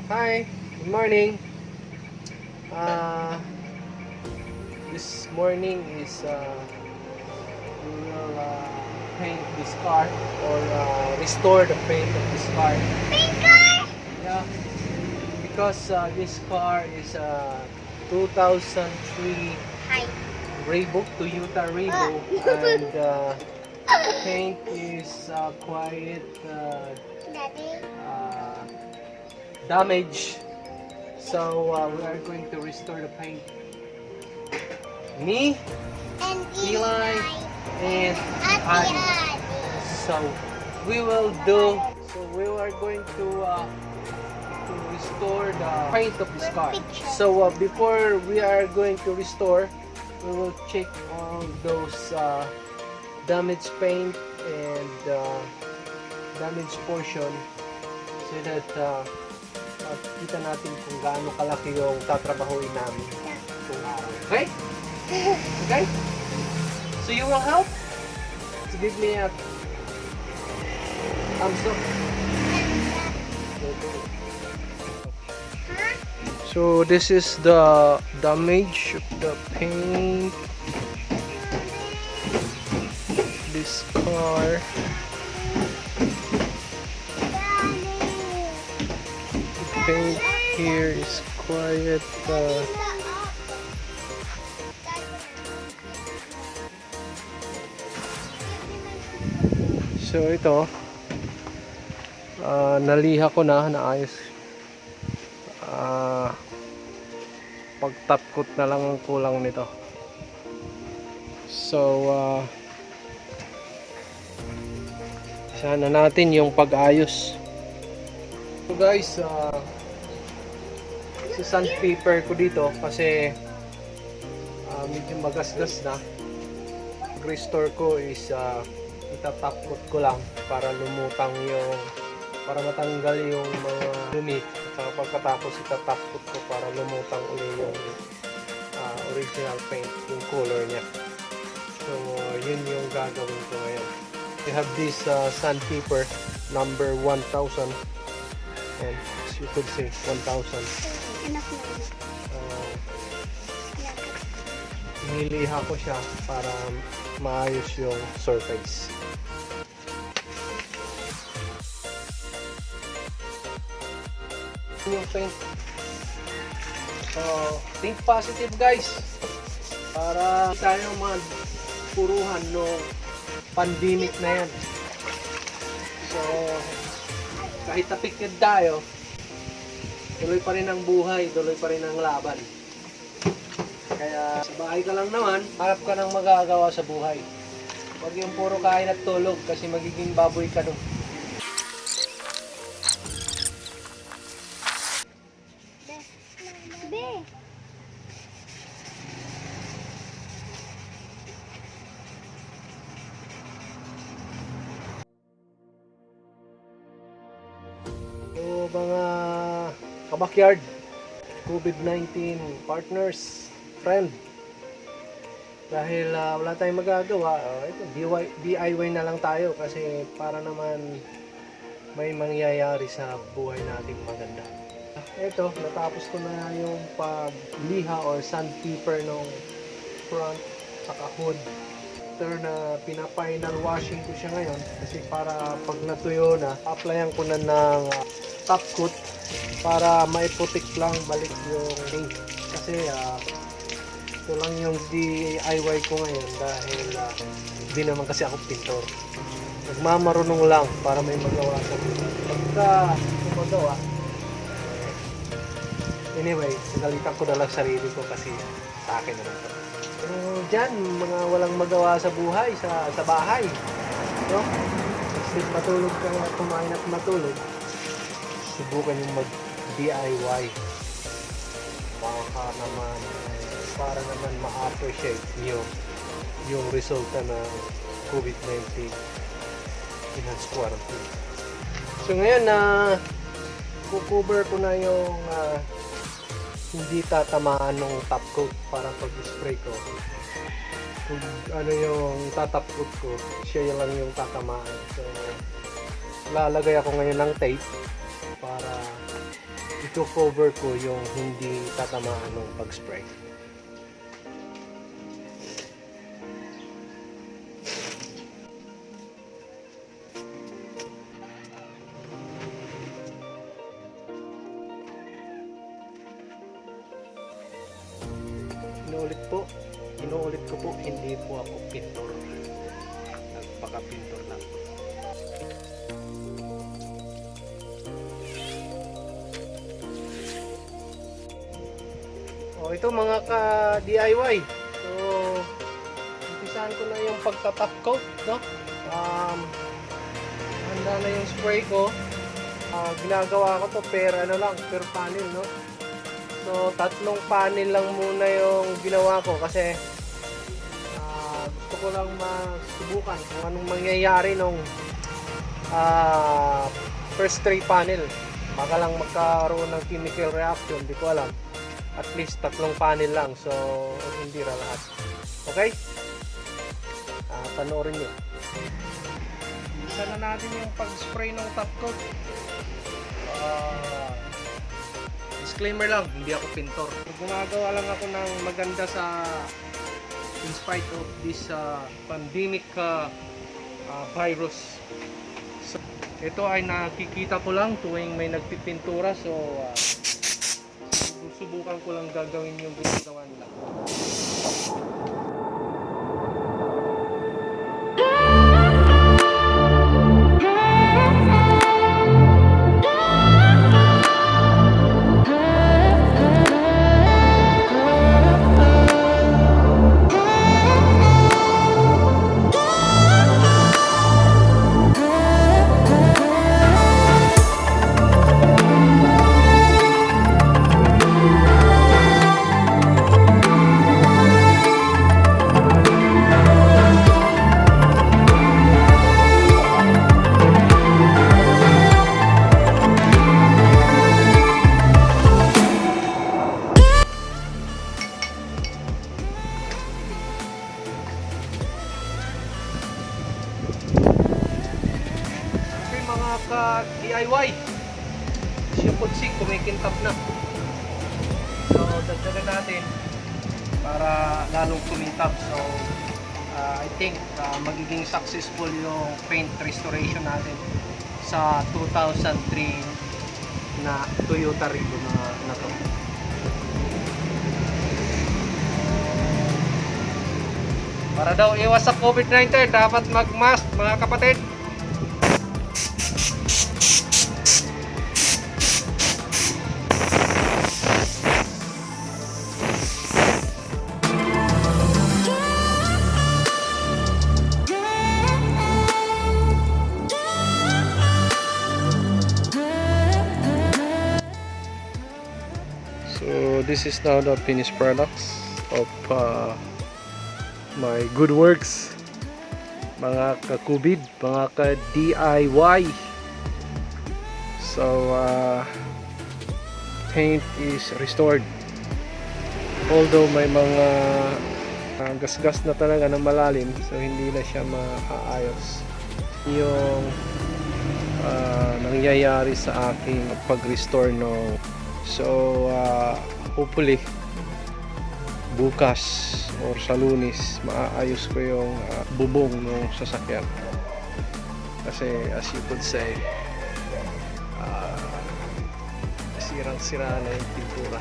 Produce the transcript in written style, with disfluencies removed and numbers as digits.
Hi, good morning. Uh, this morning is we will paint this car or restore the paint of this car. Yeah, because this car is a 2003 Hi. Toyota Revo, and paint is quite Daddy. uh, damaged. So we are going to restore the paint. Me, And Eli, and Ate Adi. Adi. So we will do. So we are going to restore the paint of this car. So before we are going to restore, we will check all those damaged paint and damaged portion so that kita natin kung gaano kalaki yung tatrabahuin namin itong araw. Okay? Okay? So you will help to give me a thumbs up. So this is the damage of the paint. This car. The paint here is quite so ito naliha ko na, naayos. Pag-top coat na lang ang kulang nito. So sana natin yung pag-ayos. So guys, si sandpaper ko dito kasi medyo magasgas na. Pag-restore ko is itatop coat ko lang para lumutang yung, para matanggal yung mga dumi, at saka pagkatapos itatop coat ko para lumutang uli yung original paint, yung color niya. So yun yung gagawin ko ngayon. We have this sandpaper number 1000, and as you could see 1000. Niliha ko siya para maayos yung surface. Yung paint. So, think positive guys. Para tayo magpuruhan no pandemic na yan. So, kahit napikid tayo, tuloy pa rin ang buhay, tuloy pa rin ang laban. Kaya sa bahay ka lang naman, harap ka ng magagawa sa buhay. Huwag yung puro kain at tulog kasi magiging baboy ka doon. Be. So mga kabakyard, COVID-19 partners, friend, dahil wala tayong magagawa, ito, DIY na lang tayo kasi para naman may mangyayari sa buhay nating maganda. Ito, natapos ko na yung pagliha or sandpaper ng front saka hood. After na pina-final washing ko siya ngayon kasi para pag natuyo na, applyan ko na ng top coat para maiputik lang balik yung paint. Kasi ito lang yung DIY ko ngayon dahil hindi naman kasi ako pintor. Nagmamarunong lang para may magawa sa buhay. Pagka magawa, anyway, sinalitan ko na lang sarili ko kasi sa akin naman ito. Pero dyan, mga walang magawa sa buhay, sa bahay. No? Kasi matulog ka nga, kumain at matulog. Subukan yung mag-DIY. Baka naman, para naman ma-appreciate nyo yung resulta ng COVID-19 enhanced quarantine. So ngayon na kukover ko na yung hindi tatamaan ng top coat para pag-spray ko. Kung ano yung tatop coat ko, siya lang yung tatamaan. So lalagay ako ngayon ng tape para i-cover ko yung hindi tatamaan ng pag-spray. Inuulit ko po, hindi po ako pintor. Nagpaka-pintor lang. Oh, ito mga ka-DIY. So, umpisahan ko na yung pagta-top coat, no? Handa na yung spray ko. Ginagawa ko to per panel, no? So, 3 panel lang muna yung ginawa ko kasi gusto ko lang masubukan kung anong mangyayari nung first 3 panel. Baka lang magkaroon ng chemical reaction, di ko alam. At least 3 panel lang, so hindi ra lahat. Okay? Panoorin nyo. Isa na natin yung pag-spray ng top coat. Disclaimer lang, hindi ako pintor. Gumagawa lang ako ng maganda in spite of this pandemic virus. So, ito ay nakikita ko lang tuwing may nagpipintura, so subukan ko lang gagawin yung ginagawa nila. Ka-DIY, siya po si kumikintap na. So dagdagan natin para lalong kumintap. So I think magiging successful yung paint restoration natin sa 2003 na Toyota Rigo na to. Para daw iwas sa COVID-19, dapat mag-mask mga kapatid. So this is now the finished products of my good works, mga ka-kubid, mga ka-DIY. So paint is restored, although may mga gasgas na talaga na malalim, so hindi na siya maayos yung nangyayari sa aking pag-restore no. So hopefully bukas or sa Lunes maayos ko yung bubong ng sasakyan, kasi as you could say sirang-sira na yung pintura.